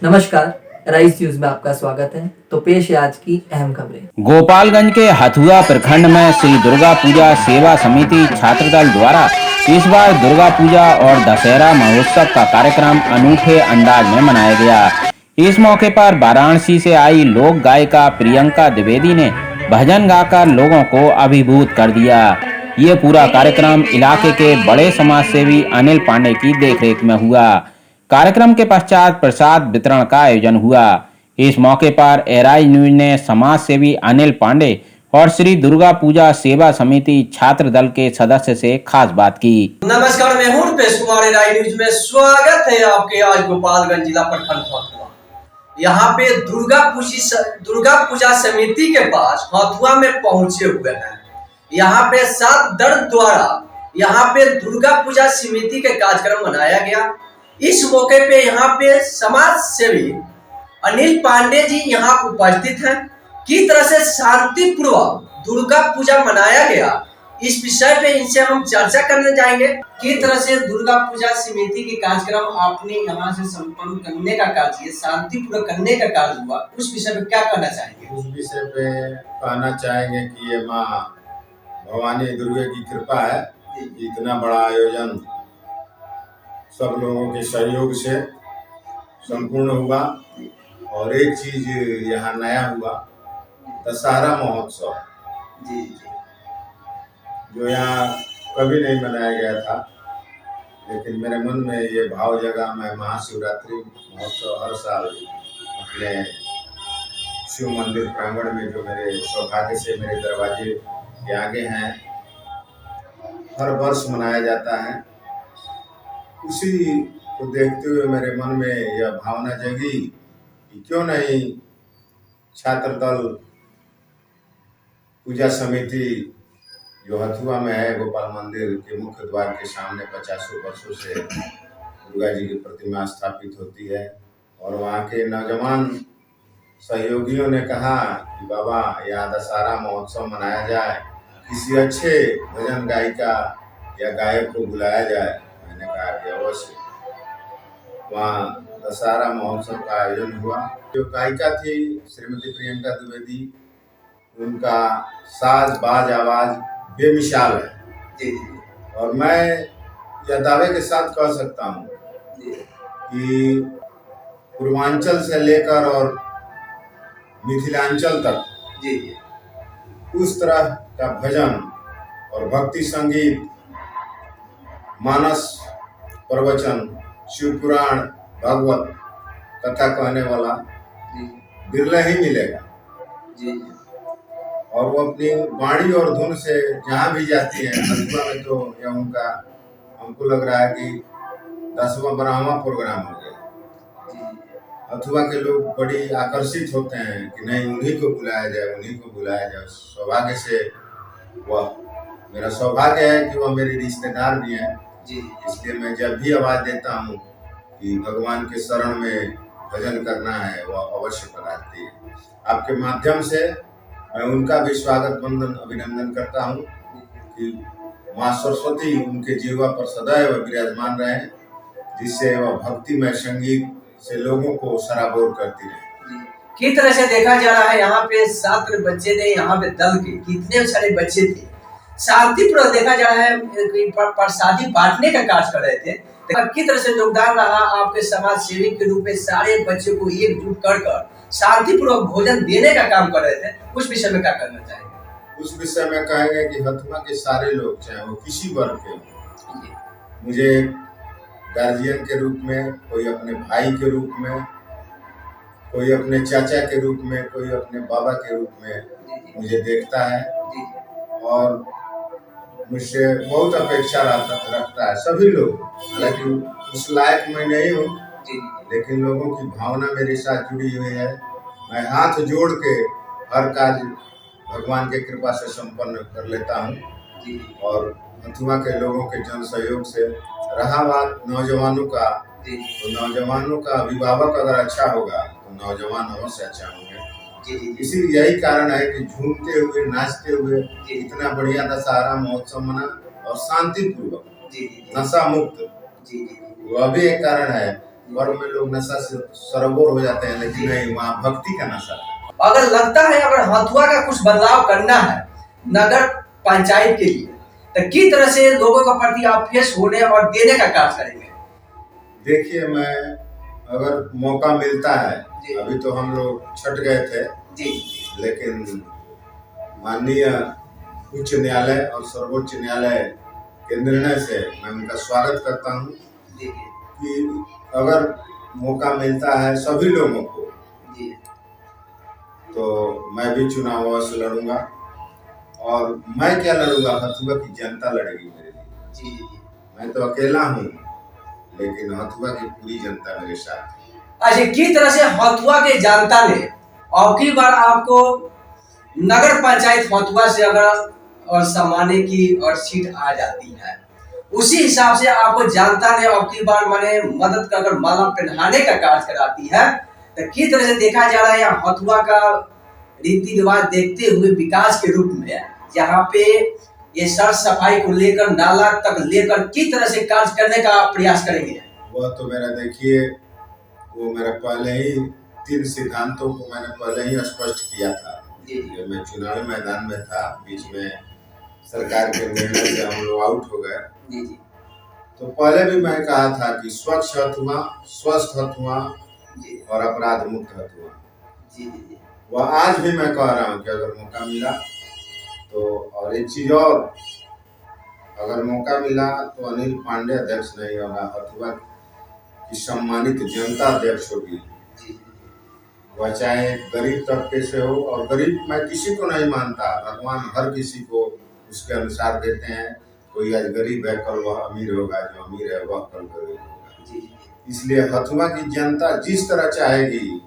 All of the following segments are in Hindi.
नमस्कार, राइस न्यूज में आपका स्वागत है। तो पेश है आज की अहम खबरें। गोपालगंज के हथुआ प्रखंड में श्री दुर्गा पूजा सेवा समिति छात्रदल द्वारा इस बार दुर्गा पूजा और दशहरा महोत्सव का कार्यक्रम अनूठे अंदाज में मनाया गया। इस मौके पर वाराणसी से आई लोक गायिका प्रियंका द्विवेदी ने भजन गाकर लोगों को अभिभूत कर दिया। ये पूरा कार्यक्रम इलाके के बड़े समाजसेवी अनिल पांडे की देखरेख में हुआ। कार्यक्रम के पश्चात प्रसाद वितरण का आयोजन हुआ। इस मौके पर एराइज न्यूज ने समाज सेवी अनिल पांडे और श्री दुर्गा पूजा सेवा समिति छात्र दल के सदस्य से खास बात की। नमस्कार, मैं हूं रुपेश कुमार, एराइज न्यूज में स्वागत है आपके। आज गोपालगंज जिला प्रखंड हथुआ, यहाँ पे दुर्गा पूजा समिति के पास हथुआ में पहुंचे हुए हैं। यहाँ पे 7 दल द्वारा यहाँ पे दुर्गा पूजा समिति के कार्यक्रम मनाया गया। इस मौके पे यहाँ पे समाज सेवी अनिल पांडे जी यहाँ उपस्थित हैं। किस तरह से शांतिपूर्वक दुर्गा पूजा मनाया गया, इस विषय पे इनसे हम चर्चा करने जाएंगे। किस तरह से दुर्गा पूजा समिति के कार्यक्रम आपने यहाँ से संपन्न करने का कार्य, शांतिपूर्वक करने का कार्य हुआ, उस विषय पे क्या कहना चाहेंगे? उस विषय पे कहना चाहेंगे कि ये माँ भवानी दुर्गा की कृपा है, इतना बड़ा आयोजन सब लोगों के सहयोग से संपूर्ण हुआ। और एक चीज यहाँ नया हुआ, दशहरा महोत्सव जो यहाँ कभी नहीं मनाया गया था, लेकिन मेरे मन में ये भाव जगा। मैं महाशिवरात्रि महोत्सव हर साल अपने शिव मंदिर प्रांगण में, जो मेरे सौभाग्य से मेरे दरवाजे के आगे हैं, हर वर्ष मनाया जाता है। उसी को देखते हुए मेरे मन में यह भावना जगी कि क्यों नहीं छात्र दल पूजा समिति जो हथुआ में है, गोपाल मंदिर के मुख्य द्वार के सामने 50 वर्षों से दुर्गा जी की प्रतिमा स्थापित होती है। और वहाँ के नौजवान सहयोगियों ने कहा कि बाबा यहाँ दशहरा महोत्सव मनाया जाए, किसी अच्छे भजन गायिका या गायक को बुलाया जाए। मैंने कहा कि अवश्य। वहाँ दशहरा महोत्सव का आयोजन हुआ। जो गायिका थी श्रीमती प्रियंका द्विवेदी, उनका साज बाज आवाज बेमिसाल है। और मैं यह दावे के साथ कह सकता हूँ कि पूर्वांचल से लेकर और मिथिलांचल तक उस तरह का भजन और भक्ति संगीत, मानस प्रवचन, शिव पुराण, भागवत कथा कहने वाला बिरला ही मिलेगा। और वो अपनी वाणी और धुन से जहाँ भी जाती है, हथुआ में तो यह उनका, हमको लग रहा है कि 10वां 12वां प्रोग्राम हो गया। हथुआ के लोग बड़ी आकर्षित होते हैं कि नहीं, उन्हीं को बुलाया जाए, उन्हीं को बुलाया जाए। सौभाग्य से वह, मेरा सौभाग्य है कि वह मेरे रिश्तेदार भी हैं, इसलिए मैं जब भी आवाज़ देता हूँ कि भगवान के शरण में भजन करना है, वह अवश्य पधारती है। आपके माध्यम से मैं उनका भी स्वागत वंदन अभिनंदन करता हूँ कि माँ सरस्वती उनके जीवा पर सदैव विराजमान रहे, जिससे वह भक्तिमय संगीत से लोगों को सराबोर करती रहे। किस तरह से देखा जा रहा है, यहाँ पे छात्र बच्चे ने, यहाँ पे दल के कितने सारे बच्चे थे, शांतिपूर्वक देखा जा रहा है, प्रसादी बांटने का कार्य कर रहे थे। किस तरह से योगदान रहा आपके समाज सेवी के रूप में, सारे बच्चों को एकजुट कर शांतिपूर्वक भोजन देने का काम कर रहे थे, उस विषय में क्या करना चाहेंगे? उस विषय में कहेंगे कि हथुआ के सारे लोग, चाहे वो किसी वर्ग के, मुझे गार्जियन के रूप में, कोई अपने भाई के रूप में, कोई अपने चाचा के रूप में, कोई अपने बाबा के रूप में मुझे देखता है और मुझसे बहुत अपेक्षा रखता है। सभी लोग, हालांकि उस लायक मैं नहीं हूँ, लेकिन लोगों की भावना मेरे साथ जुड़ी हुई है। मैं हाथ जोड़ के हर कार्य भगवान के कृपा से संपन्न कर लेता हूँ। और हथुआ के लोगों के जन सहयोग से रहा बात नौजवानों का, तो नौजवानों का अभिभावक अगर अच्छा होगा तो नौजवान अवश्य अच्छा होंगे। इसी यही कारण है कि झूमते हुए, नाचते हुए इतना बढ़िया दशहरा महोत्सव मना और शांतिपूर्वक, नशा मुक्त, वह भी एक कारण है वर्ग में लोग नशा से सरोवर हो जाते हैं, लेकिन नहीं, वहाँ भक्ति का नशा है। अगर लगता है अगर हथुआ का कुछ बदलाव करना है नगर पंचायत के लिए, तो किस तरह से लोगों के प्रति आप फेस होने और देने का कार्य करेंगे? देखिए, मैं अगर मौका मिलता है, अभी तो हम लोग छट गए थे जी, लेकिन माननीय उच्च न्यायालय और सर्वोच्च न्यायालय के निर्णय से मैं उनका स्वागत करता हूँ कि अगर मौका मिलता है सभी लोगों को जी, तो मैं भी चुनाव अवश्य लड़ूंगा। और मैं क्या लड़ूंगा, हथुआ की जनता लड़ेगी मेरे लिए। जी, जी। मैं तो अकेला हूँ, लेकिन हथुआ की पूरी जनता मेरे साथ है। अच्छा, किस तरह से हथुआ के जनता ने अब की बार आपको नगर पंचायत हथुआ से अगर और सम्माने की और सीट आ जाती है, उसी हिसाब से आपको जनता ने अब की बार माने मदद का अगर माला पहनाने का कार्य कराती है, तो किस तरह से देखा जा रहा है यहाँ हथुआ का रीति रिवाज देखते हुए विकास के रूप में, जहाँ पे ये सर सफाई को लेकर नाला तक लेकर किस तरह से कार्य करने का प्रयास करेंगे? वह तो मेरा देखिए, वो मेरा पहले ही 3 सिद्धांतों को मैंने पहले ही स्पष्ट किया था। जब मैं चुनावी मैदान में था, बीच में सरकार के निर्णय से हम लोग आउट हो गए, तो पहले भी मैं कहा था कि स्वच्छ हथुआ, स्वस्थ हथुआ और अपराध मुक्त हथुआ। वह आज भी मैं कह रहा हूँ कि अगर मौका मिला तो, और एक चीज और, अगर मौका मिला तो अनिल पांडे अध्यक्ष नहीं होगा, हथुआ की सम्मानित जनता अध्यक्ष होगी। वह चाहे गरीब तबके से हो, और गरीब मैं किसी को नहीं मानता, भगवान हर किसी को उसके अनुसार देते हैं। कोई आज गरीब है, कल वह अमीर होगा, जो अमीर है वह कल गरीब होगा। इसलिए हथुआ की जनता जिस तरह चाहेगी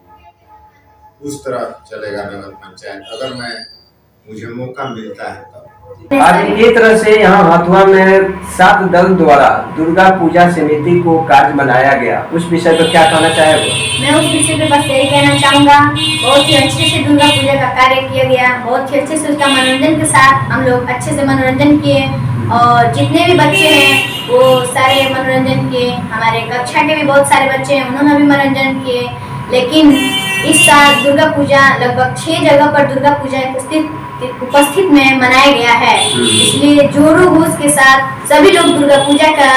उस तरह चलेगा नगर पंचायत, अगर मुझे मौका मिलता है तब। आज एक तरह से यहाँ हथुआ में 7 दल द्वारा दुर्गा पूजा समिति को कार्य बनाया गया, उस विषय पर क्या कहना चाहेगा? मैं उस विषय पे बस यही कहना चाहूँगा, बहुत ही अच्छे से दुर्गा पूजा का कार्य किया गया, बहुत ही अच्छे से उसका मनोरंजन के साथ हम लोग अच्छे से मनोरंजन किए, और जितने भी बच्चे हैं वो सारे मनोरंजन किए। हमारे कक्षा के भी बहुत सारे बच्चे हैं, उन्होंने भी मनोरंजन किए। लेकिन इस साल दुर्गा पूजा लगभग 6 जगह पर दुर्गा पूजा उपस्थित में मनाया गया है, इसलिए जोरों होश के साथ सभी लोग दुर्गा पूजा का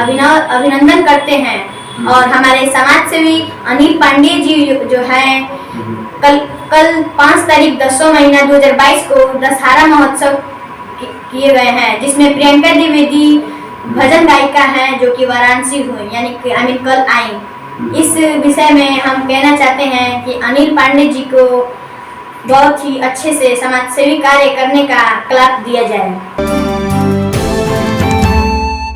अभिनंदन करते हैं। और हमारे समाज सेवी अनिल पांडे जी जो है, कल 5 तारीख 10वां महीना 2022 को दशहरा महोत्सव किए गए हैं, जिसमें प्रियंका द्विवेदी भजन गायिका हैं जो कि वाराणसी हुई, यानी कि कल आई। इस विषय में हम कहना चाहते हैं कि अनिल पांडे जी को बहुत ही अच्छे से समाज सेवी कार्य करने का क्लाप दिया जाए।